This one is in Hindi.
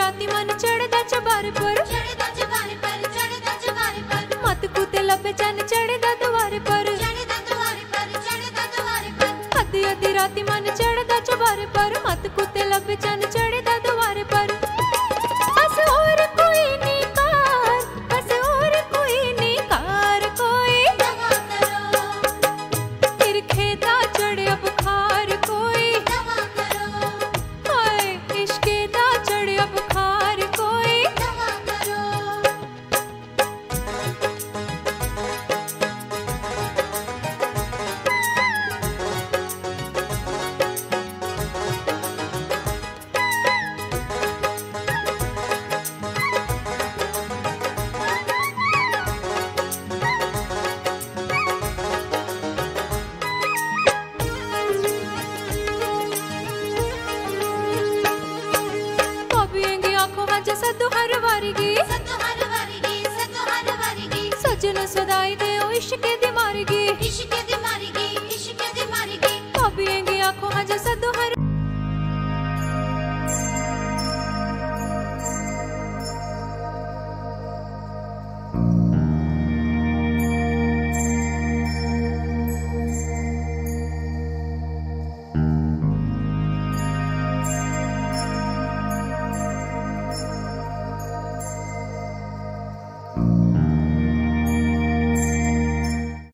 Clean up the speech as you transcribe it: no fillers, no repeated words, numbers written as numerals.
राती मन चढ़दा चबारे पर मत कुते लबे चन चढ़दा दुआरे पर अद्धी अद्धी राती मन चढ़दा चबारे पर मत कुते लबे चन चढ़दा दुआरे पर बस और कोई नहीं कार, बस और कोई नहीं कार कोई फिर खेता चढ़िया बुखार कोई हाय इश्के दा चढ़िया बुखार कोई सद्दू हर वारीगी सजन सदाई दे ओ इश्क दी मारीगी भाभी आंखों हज सद्दू हर